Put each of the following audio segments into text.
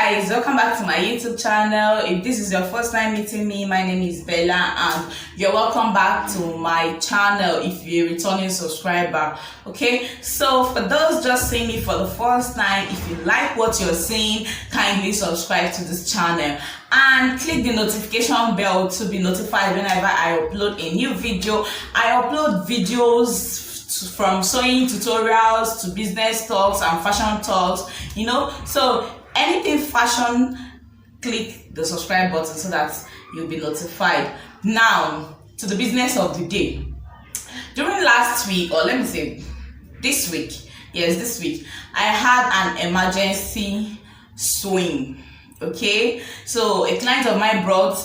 guys, welcome back to my YouTube channel. If this is your first time meeting me, my name is Bella and you're welcome back to my channel if you're a returning subscriber. Okay, so for those just seeing me for the first time, if you like what you're seeing, kindly subscribe to this channel and click the notification bell to be notified whenever I upload a new video. I upload videos from sewing tutorials to business talks and fashion talks, so anything fashion, click the subscribe button so that you'll be notified. Now to the business of the day. During last week, or let me say this week, I had an emergency sewing. Okay, so a client of mine brought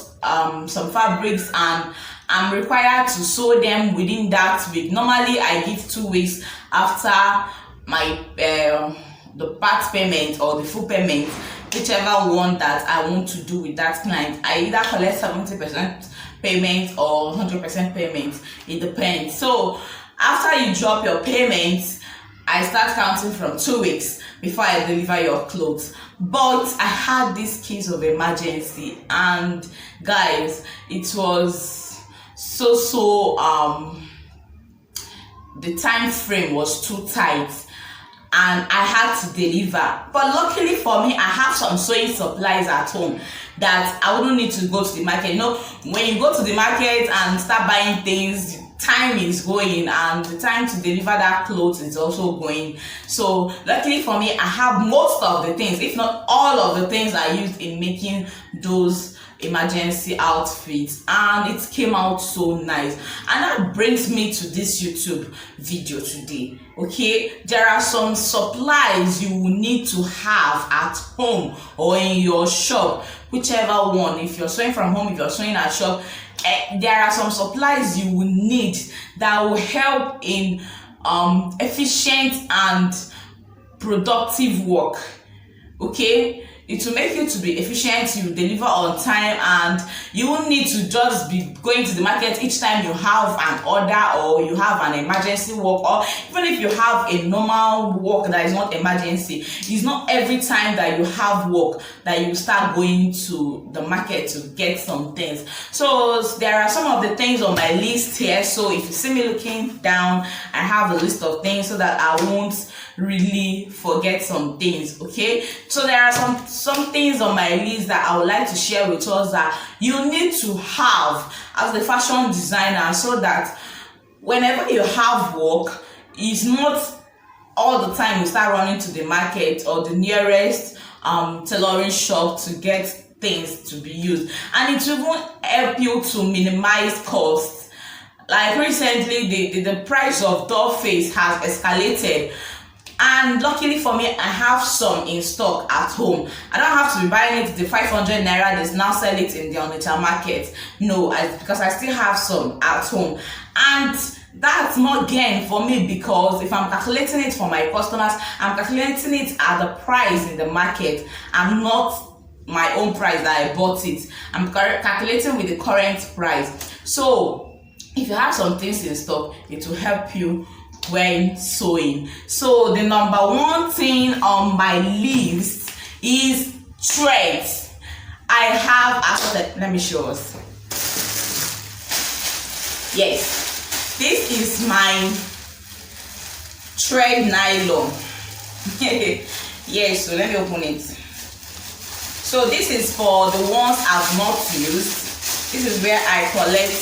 some fabrics and I'm required to sew them within that week. Normally I give 2 weeks after my the part payment or the full payment, whichever one that I want to do with that client. I either collect 70% payment or 100% payment, it depends. So after you drop your payment, I start counting from 2 weeks before I deliver your clothes. But I had this case of emergency, and guys, it was the time frame was too tight and I had to deliver. But luckily for me, I have some sewing supplies at home that I wouldn't need to go to the market. When you go to the market and start buying things, time is going and the time to deliver that clothes is also going. So luckily for me, I have most of the things, if not all of the things I used in making those emergency outfits, and it came out so nice. And that brings me to this YouTube video today. Okay, there are some supplies you will need to have at home or in your shop, whichever one. If you're sewing from home, if you're sewing at shop, there are some supplies you will need that will help in efficient and productive work. Okay, it will make you to be efficient, you deliver on time, and you won't need to just be going to the market each time you have an order or you have an emergency work, or even if you have a normal work that is not emergency. It's not every time that you have work that you start going to the market to get some things. So there are some of the things on my list here. So if you see me looking down, I have a list of things so that I won't really forget some things. Okay, so there are some things on my list that I would like to share with us that you need to have as a fashion designer, so that whenever you have work, it's not all the time you start running to the market or the nearest tailoring shop to get things to be used. And it will help you to minimize costs. Like recently, the price of doll face has escalated. And luckily for me, I have some in stock at home. I don't have to be buying it the 500 naira they now sell it in the Untitled market. No, because I still have some at home. And that's more gain for me, because if I'm calculating it for my customers, I'm calculating it at the price in the market and not my own price that I bought it. I'm calculating with the current price. So if you have some things in stock, it will help you when sewing. So the number one thing on my list is thread. I have let me show us. Yes, this is my thread nylon. Yes, so let me open it. So this is for the ones I've not used. This is where I collect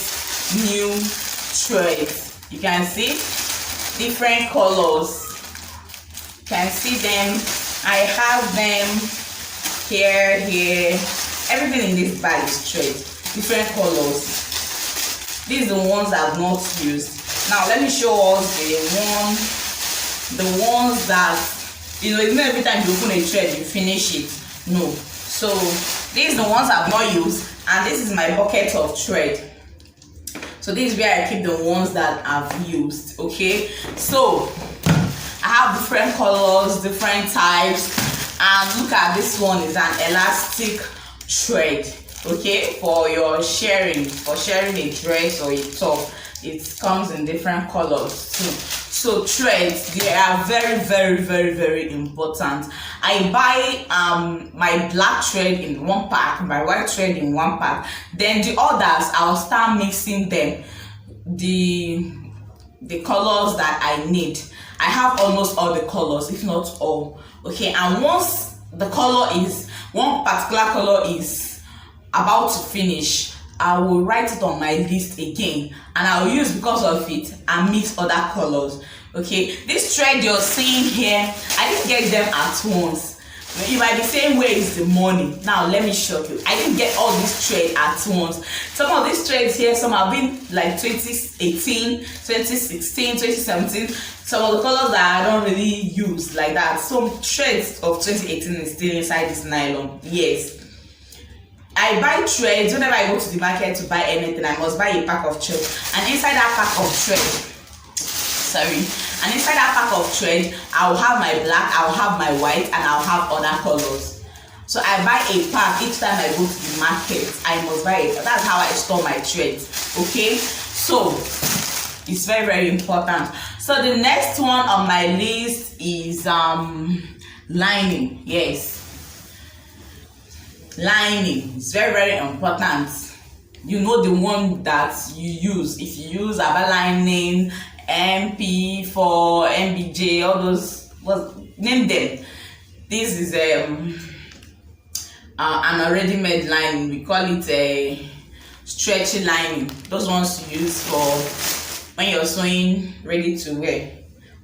new threads. You can see different colors. You can see them. I have them here. Everything in this bag is thread, different colors. These are the ones I've not used. Now let me show us the ones that it's not every time you open a thread you finish it. No. So these are the ones I've not used, and this is my bucket of thread. So this is where I keep the ones that I've used. Okay, so I have different colors, different types, and look at this one is an elastic thread. Okay, for sharing a dress or a top. It comes in different colors too. So threads, they are very important. I buy my black thread in one pack, my white thread in one pack, then the others I'll start mixing them, the colors that I need. I have almost all the colors, if not all. Okay, and once the color is, one particular color is about to finish, I will write it on my list again, and I will use because of it and mix other colors. Okay, this thread you're seeing here, I didn't get them at once. You might be saying, where is the money? Now let me show you. I didn't get all this thread at once. Some of these threads here, some have been like 2018, 2016, 2017. Some of the colors that I don't really use like that. Some threads of 2018 is still inside this nylon. Yes, I buy threads whenever I go to the market to buy anything. I must buy a pack of thread, and inside that pack of thread, and inside that pack of thread, I'll have my black, I'll have my white, and I'll have other colors. So I buy a pack each time I go to the market. I must buy it. That's how I store my threads. Okay, so it's very important. So the next one on my list is lining. Yes, lining is very important. You know the one that you use. If you use Aba lining, MP4, MBJ, all those, name them. This is an already made lining. We call it a stretchy lining. Those ones you use for when you're sewing ready to wear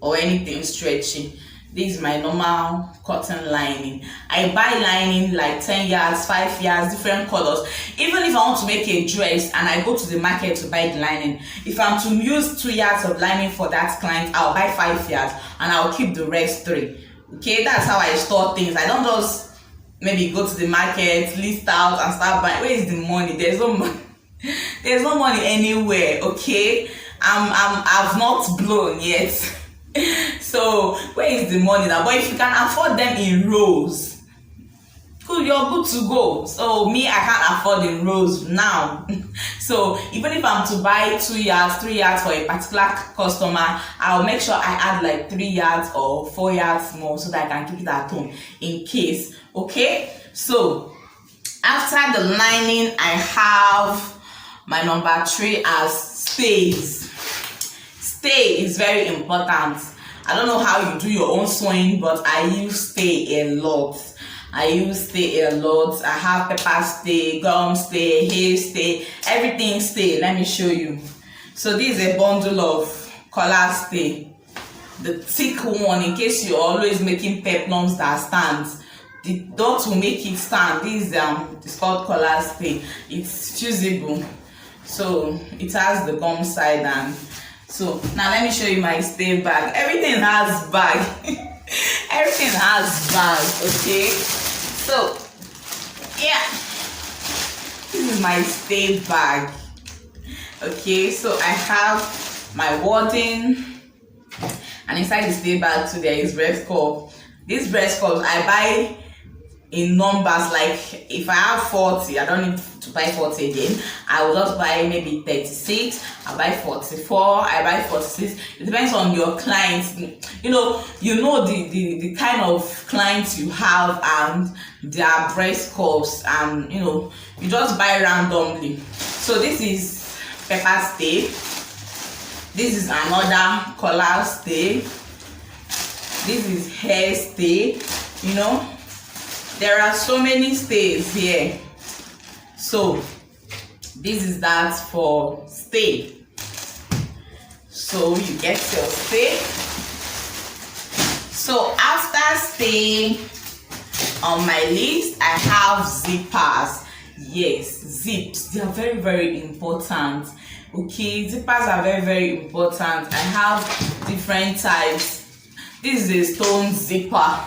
or anything stretchy. This is my normal cotton lining. I buy lining like 10 yards, 5 yards, different colors. Even if I want to make a dress and I go to the market to buy the lining, if I'm to use 2 yards of lining for that client, I'll buy 5 yards and I'll keep the rest 3. Okay, that's how I store things. I don't just maybe go to the market, list out and start buying. Where is the money? There's no money. There's no money anywhere. Okay, I've not blown yet. So where is the money now? But if you can afford them in rows, cool, you're good to go. So me, I can't afford in rows now. So even if I'm to buy 2 yards, 3 yards for a particular customer, I'll make sure I add like 3 yards or 4 yards more so that I can keep it at home in case. Okay, so after the lining, I have my number 3 as stays. Stay is very important. I don't know how you do your own sewing, but I use stay a lot. I have paper stay, gum stay, hair stay, everything stay. Let me show you. So this is a bundle of color stay. The thick one, in case you're always making peplums that stands. The dot will make it stand. This it's called color stay. It's fusible. So it has the gum side and so now let me show you my stay bag. Everything has bag. Everything has bag. Okay, so yeah, this is my stay bag. Okay, so I have my wording, and inside the stay bag too there is breast cup. These breast cups I buy in numbers. Like if I have 40, I don't need to buy 40 again. I will just buy maybe 36. I buy 44. I buy 46. It depends on your clients. You know the kind of clients you have and their breast cups, and you just buy randomly. So this is pepper stay. This is another color stay. This is hair stay. There are so many stays here. So this is that for stay. So you get your stay. So after stay, on my list I have zippers. Yes, zips, they are very important. Okay, zippers are very important. I have different types. This is a stone zipper.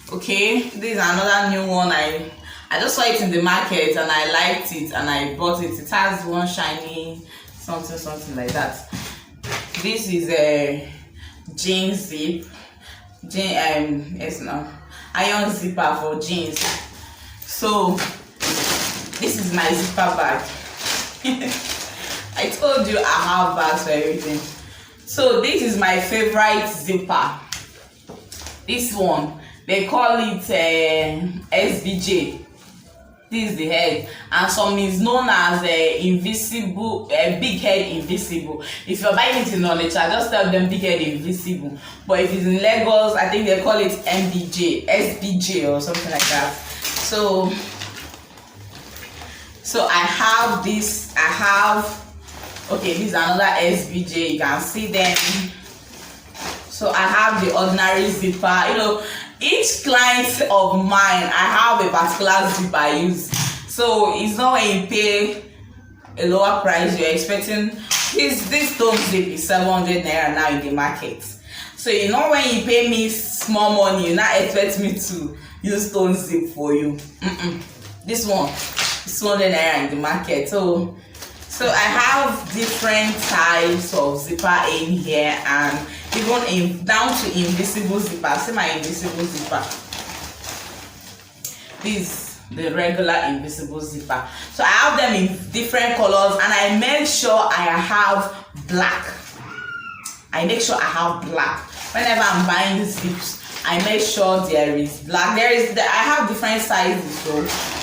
Okay, this is another new one. I just saw it in the market and I liked it and I bought it. It has one shiny something like that. This is a jeans zip. Iron zipper for jeans. So this is my zipper bag. I told you I have bags for everything. So this is my favorite zipper. This one, they call it SBJ. This is the head, and some is known as invisible, big head invisible. If you're buying it in Onitsha, just tell them big head invisible. But if it's in Lagos, I think they call it MBJ, SBJ or something like that. So I have this. Okay, this is another SBJ. You can see them. So I have the ordinary zipper. You know, each client of mine, I have a particular zipper I use. So it's not when you pay a lower price, you're expecting this stone zip is 700 naira now in the market. So you know, when you pay me small money, you not expect me to use stone zip for you. This one is 200 naira in the market. So I have different types of zipper in here, and even down to invisible zipper. See my invisible zipper. This the regular invisible zipper. So I have them in different colors, and I make sure I have black. Whenever I'm buying zips, I make sure there is black. I have different sizes, so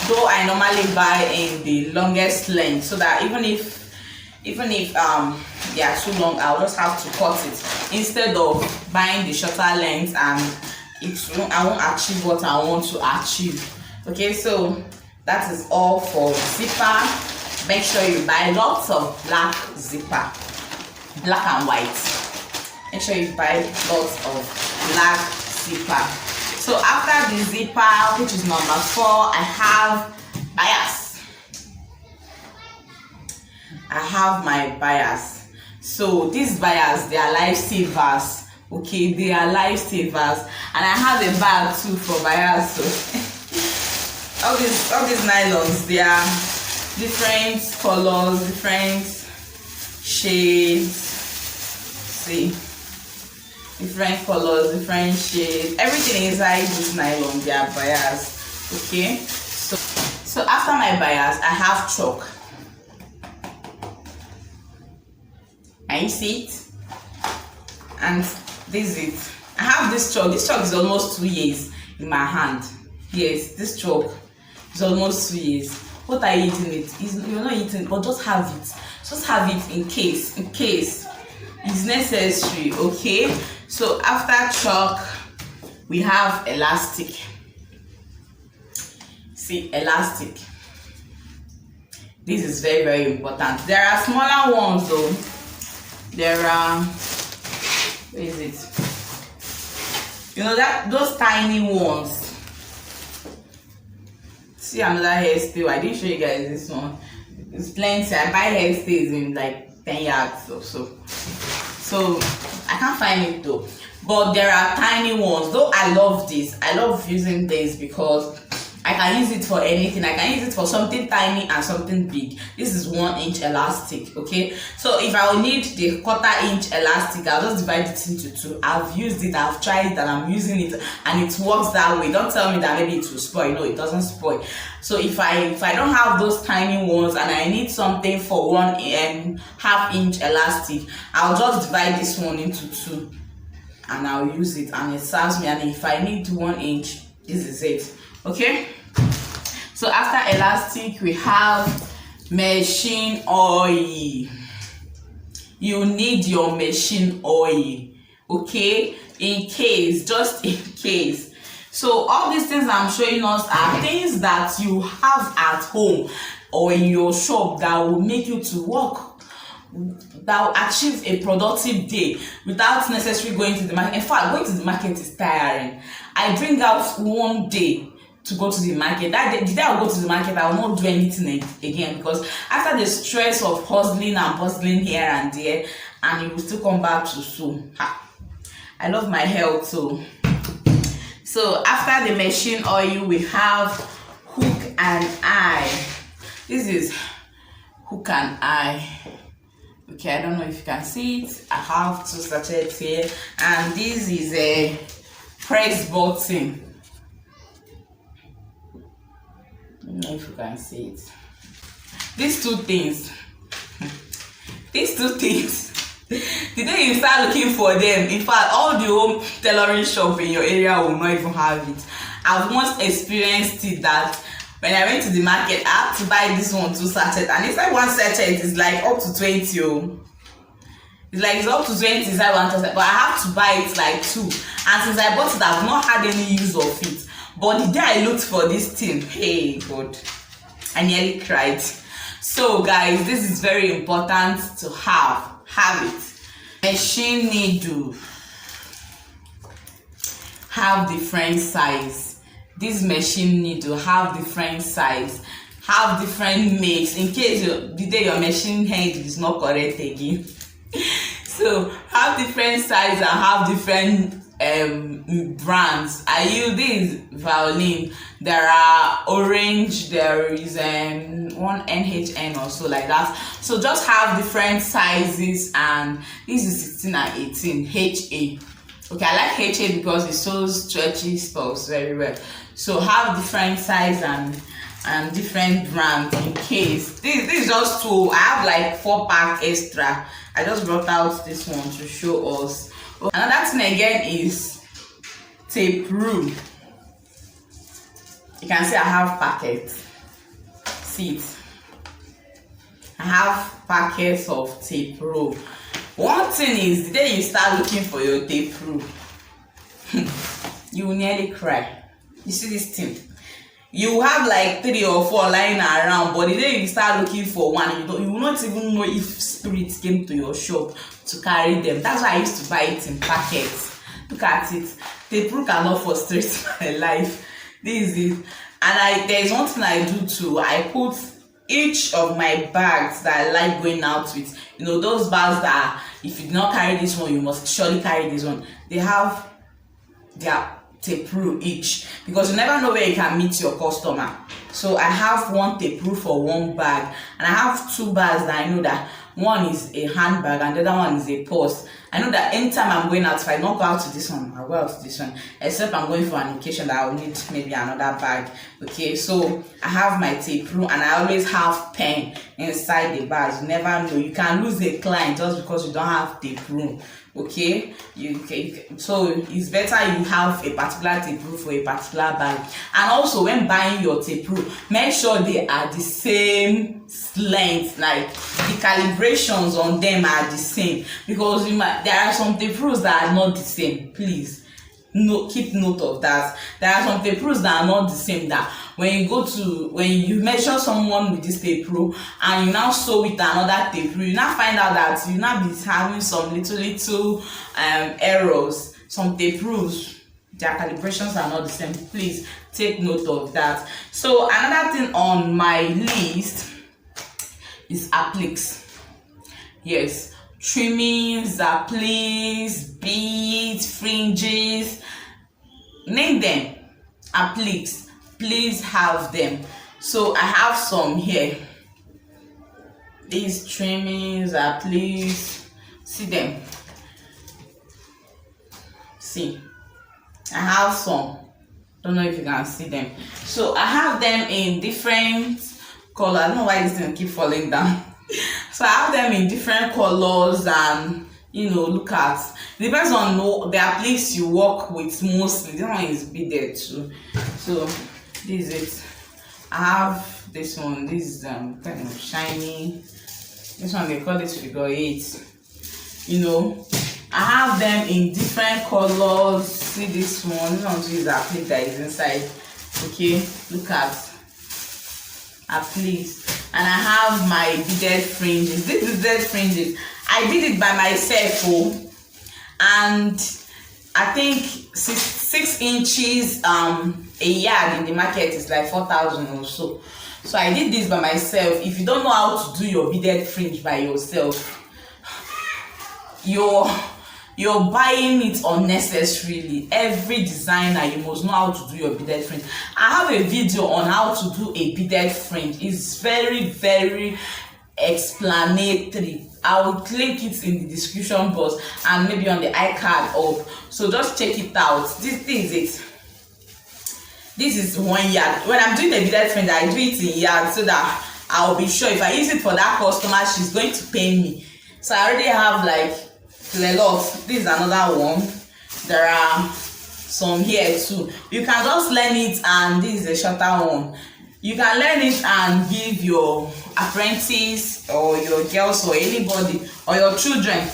though I normally buy in the longest length, so that even if they are too long, I'll just have to cut it instead of buying the shorter length, and I won't achieve what I want to achieve. Okay, so that is all for zipper. Make sure you buy lots of black zipper, black and white. Make sure you buy lots of black zipper. So after the zipper, which is number 4, I have bias. I have my bias. So these bias, they are lifesavers. Okay, they are lifesavers, and I have a bag too for bias. So all these nylons, they are different colors, different shades. See, different colors, different shades. Everything inside this nylon, they are bias. Okay, so after my bias, I have chalk. Can you see it? And this is it. I have this chalk. This chalk is almost 2 years in my hand. Yes, this chalk is almost 2 years. What are you eating it? You're not eating it, but just have it. Just have it in case it's necessary. Okay. So after chalk, we have elastic. See, elastic. This is very, very important. There are smaller ones though. There are, where is it? You know that those tiny ones. See another hairstyle. I didn't show you guys this one. It's plenty. I buy hairstyles in like 10 yards or so. So I can't find it though. But there are tiny ones. Though I love this. I love using this because I can use it for anything. I can use it for something tiny and something big. This is 1 inch elastic. Okay, so if I will need the 1/4 inch elastic, I'll just divide it into 2. I've used it, I've tried it, and I'm using it, and it works that way. Don't tell me that maybe it will spoil. No, it doesn't spoil. So if I don't have those tiny ones and I need something for 1.5 inch elastic, I'll just divide this one into 2 and I'll use it, and it serves me. And if I need 1 inch, this is it. Okay, so after elastic, we have machine oil. You need your machine oil, okay, just in case. So all these things I'm showing us are things that you have at home or in your shop that will make you to work, that will achieve a productive day without necessarily going to the market. In fact, going to the market is tiring. I bring out one day to go to the market. That day, the day I will go to the market, I will not do anything again, because after the stress of hustling and bustling here and there, and you will still come back to sew. I love my health too. So after the machine oil, we have hook and eye. This is hook and eye. Okay, I don't know if you can see it. I have 2 sachets here, and this is a press button. I don't know if you can see it. These two things, The day you start looking for them, in fact, all the home tailoring shop in your area will not even have it. I've once experienced it that when I went to the market, I had to buy this one 2 sachets, and inside one sachet is like up to 20. Oh. It's up to 20 inside one sachet, but I have to buy it like 2. And since I bought it, I've not had any use of it. But the day I looked for this thing, hey God, I nearly cried. So guys, this is very important to have it. Machine needle, have different size. This machine needle have different size, have different makes, in case the day your machine head is not correct again. So have different size and have different brands. I use this violin. There are orange, there is one NHN or so like that. So just have different sizes, and this is 16 and 18 HA. Okay, I like HA because it shows stretchy stuff very well. So have different size and different brands in case. This is just 2. I have like 4 pack extra. I just brought out this one to show us. Another thing again is tape rule. You can see I have packets. See it. I have packets of tape rule. One thing is, the day you start looking for your tape rule, you will nearly cry. You see this thing? You have like 3 or 4 lying around, but the day you start looking for one, you will not even know if spirits came to your shop to carry them. That's why I used to buy it in packets. Look at it. Tape rule cannot frustrate my life. This is it. And there is one thing I do too. I put each of my bags that I like going out with, you know, those bags that if you do not carry this one, you must surely carry this one. They have their tape rule each, because you never know where you can meet your customer. So I have 1 tape rule for 1 bag, and I have 2 bags that I know that one is a handbag and the other one is a purse. I know that anytime I'm going out, if I not go out to this one, I'll go out to this one, except I'm going for an occasion that I'll need maybe another bag. Okay, so I have my tape rule, and I always have pen inside the bag. You never know, you can lose a client just because you don't have tape rule. Okay, so it's better you have a particular tape rule for a particular bag. And also, when buying your tape rule, make sure they are the same length, like the calibrations on them are the same, because there are some tape rules that are not the same. Please keep note of that. There are some tape rules that are not the same, that when you measure someone with this tape rule and you now sew with another tape rule, you now find out that you now be having some little errors. Some tape rules, their calibrations are not the same. Please take note of that. So another thing on my list is appliques. Yes, trimmings, appliques, beads, fringes, name them, appliques. Please have them. So I have some here. These trimmings, appliques, see them. See, I have some. Don't know if you can see them. So I have them in different colors. I don't know why this thing keep falling down. So I have them in different colors, and look at, depends on the appliques you work with mostly. This one is beaded too. So this is it. I have this one. This is kind of shiny. This one they call it figure 8. I have them in different colors. See this one. This one is the applique that is inside. Okay, look at appliques. And I have my beaded fringes. This is beaded fringes. I did it by myself, and I think 6 inches a yard in the market is like 4,000 or so. So I did this by myself. If you don't know how to do your beaded fringe by yourself, you're buying it unnecessarily. Every designer, you must know how to do your beaded fringe. I have a video on how to do a beaded fringe. It's very, very explanatory. I will link it in the description box and maybe on the iCard up. So just check it out. This is it. This is 1 yard. When I'm doing the beaded fringe, I do it in yards so that I'll be sure if I use it for that customer, she's going to pay me. So I already have like a lot. This is another one. There are some here too. You can just learn it, and this is a shorter one. You can learn it and give your apprentice or your girls or anybody or your children.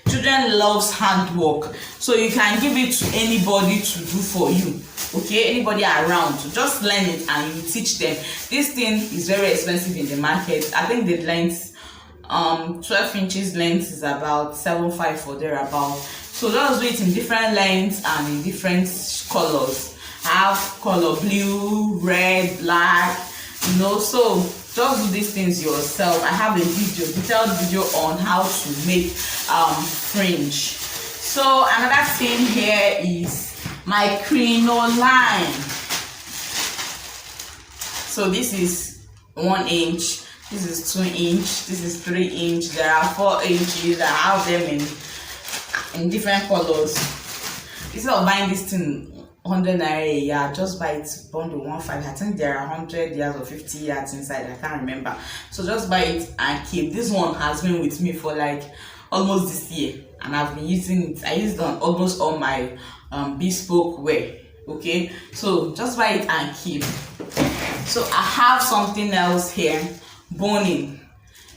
Children loves handwork, so you can give it to anybody to do for you. Okay, anybody around, to just learn it and you teach them. This thing is very expensive in the market. I think the length 12 inches length is about 7.5 or thereabout. So just do it in different lengths and in different colors. I have color blue, red, black, you know. So just do these things yourself. I have a video, detailed video on how to make fringe. So another thing here is my crinoline. So this is 1 inch, this is 2 inch, this is 3 inch. There are 4 inches. I have them in different colors. Instead of buying this thing 100 naira a yard, just buy it bundle 1.5. I think there are 100 yards or 50 yards inside. I can't remember. So just buy it and keep. This one has been with me for like almost this year, and I've been using it. I used it on almost all my bespoke wear. Okay, so just buy it and keep. So I have something else here, boning.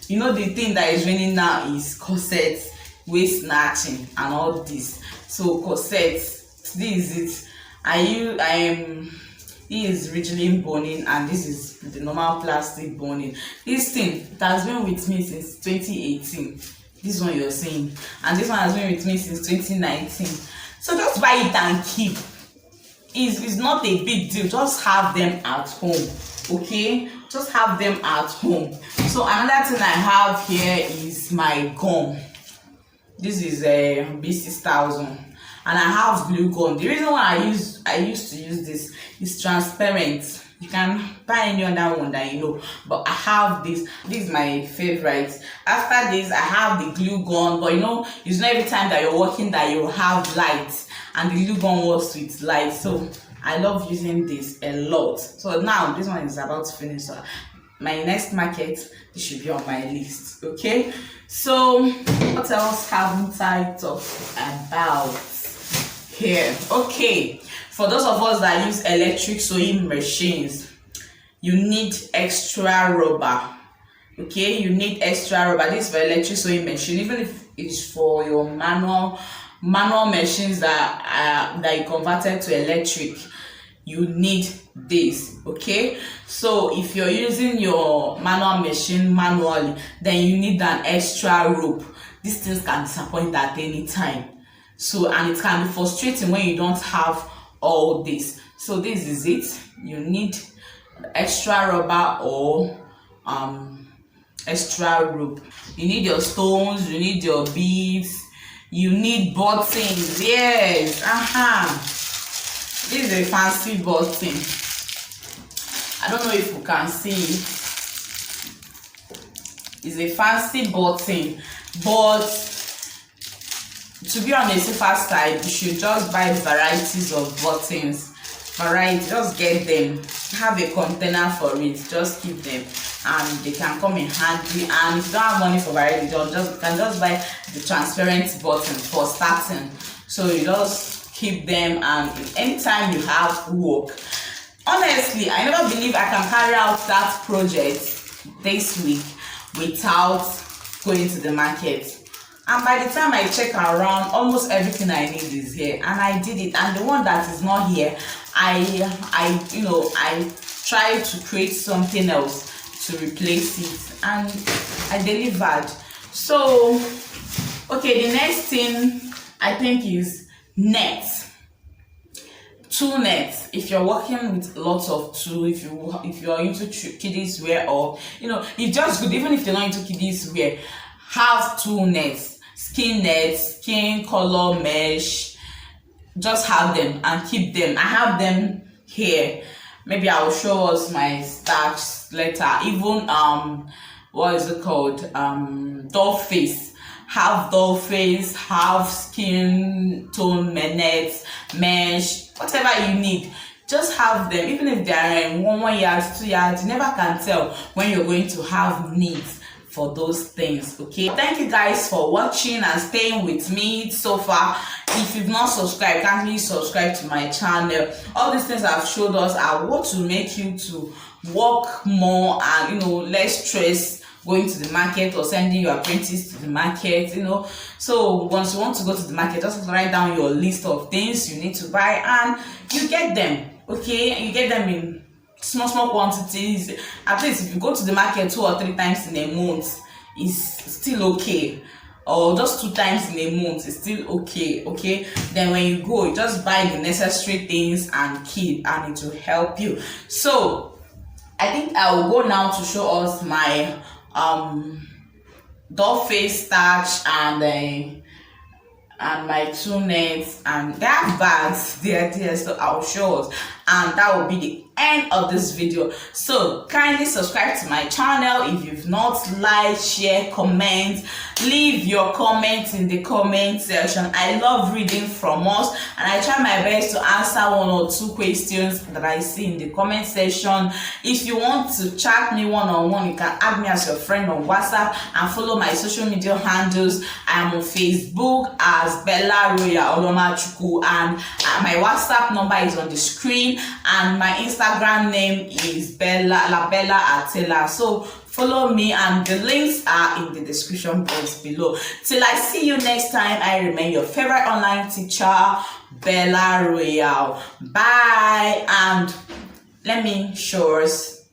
You know, the thing that is raining now is corsets, waist snatching and all this. So corsets, this is it. This is rigidly boning, and this is the normal plastic boning. This thing, it has been with me since 2018. This one you're seeing, and this one has been with me since 2019. So just buy it and keep. It's not a big deal. Just have them at home. Okay, just have them at home. So another thing I have here is my gum. This is a B6000, and I have glue gum. The reason why I used to use this is transparent. You can buy any other one that you know, but I have this. This is my favorite. After this, I have the glue gun, but you know, it's not every time that you're working that you have light, and the glue gun works with light. So I love using this a lot. So now this one is about to finish. So my next market, this should be on my list. Okay, so what else haven't I talked about here? Okay, for those of us that use electric sewing machines, you need extra rubber. Okay, you need extra rubber. This is for electric sewing machine. Even if it's for your manual machines that you converted to electric, you need this. Okay, so if you're using your manual machine manually, then you need an extra rope. These things can disappoint at any time. So, and it can be frustrating when you don't have all this. So this is it. You need extra rubber or extra rope. You need your stones, you need your beads, you need buttons. Yes, this is a fancy button. I don't know if you can see it. It's a fancy button, but to be on the safer side, you should just buy varieties of buttons. Just get them. Have a container for it. Just keep them, and they can come in handy. And if you don't have money for variety, you can just buy the transparent button for starting. So you just keep them, and anytime you have work. Honestly, I never believe I can carry out that project this week without going to the market. And by the time I check around, almost everything I need is here, and I did it. And the one that is not here, I tried to create something else to replace it, and I delivered. So, okay, the next thing I think is nets. Two nets. If you're working with lots of two, if you're into kiddies wear, or it's just good. Even if you're not into kiddies wear, have two nets. Skin nets, skin color mesh. Just have them and keep them. I have them here. Maybe I will show us my stash later. Even what is it called? Doll face. Have doll face, have skin tone nets, mesh, whatever you need. Just have them. Even if they are in 1 yard, 2 yards, you never can tell when you're going to have needs for those things. Okay, thank you guys for watching and staying with me so far. If you've not subscribed, kindly subscribe to my channel. All these things I've showed us are what to make you to work more and less stress going to the market or sending your apprentice to the market. So once you want to go to the market, just write down your list of things you need to buy and you get them. Okay, you get them in small quantities. At least if you go to the market 2 or 3 times in a month, it's still okay, or just 2 times in a month, it's still okay. Okay, then when you go, you just buy the necessary things and keep, and it will help you. So I think I will go now to show us my doll face starch and my 2 nets, and they have bags there, so I'll show us, and that will be the end of this video. So kindly subscribe to my channel. If you've not liked, share, comment, leave your comments in the comment section. I love reading from us, and I try my best to answer 1 or 2 questions that I see in the comment section. If you want to chat me one-on-one, you can add me as your friend on WhatsApp and follow my social media handles. I am on Facebook as Bella Roya Olomachuku, and my WhatsApp number is on the screen, and my Instagram name is Bella Atela. So follow me, and the links are in the description box below. Till I see you next time, I remain your favorite online teacher, Bella Royal. Bye, and let me show us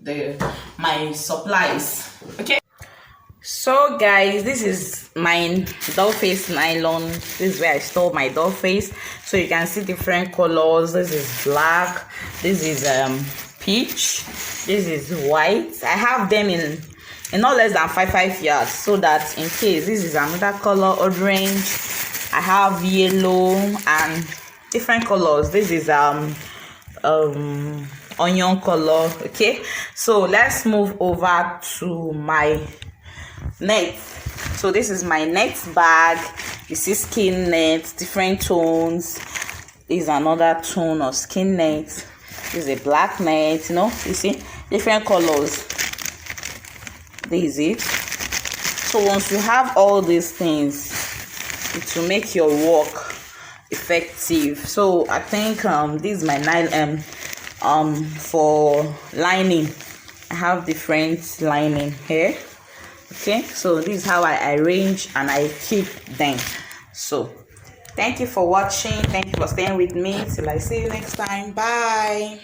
my supplies. Okay. So guys, this is my doll face nylon. This is where I store my doll face. So you can see different colors. This is black. This is peach. This is white. I have them in not less than 5 yards, so that in case this is another color, orange. I have yellow and different colors. This is onion color. Okay, so let's move over to my net. So this is my net bag. You see skin net, different tones. This is another tone of skin net. This is a black net. You see different colors. This is it. So once you have all these things, it will make your work effective. So I think this is my nylon for lining. I have different lining here. Okay, so this is how I arrange and I keep them. So thank you for watching. Thank you for staying with me. Till I see you next time. Bye.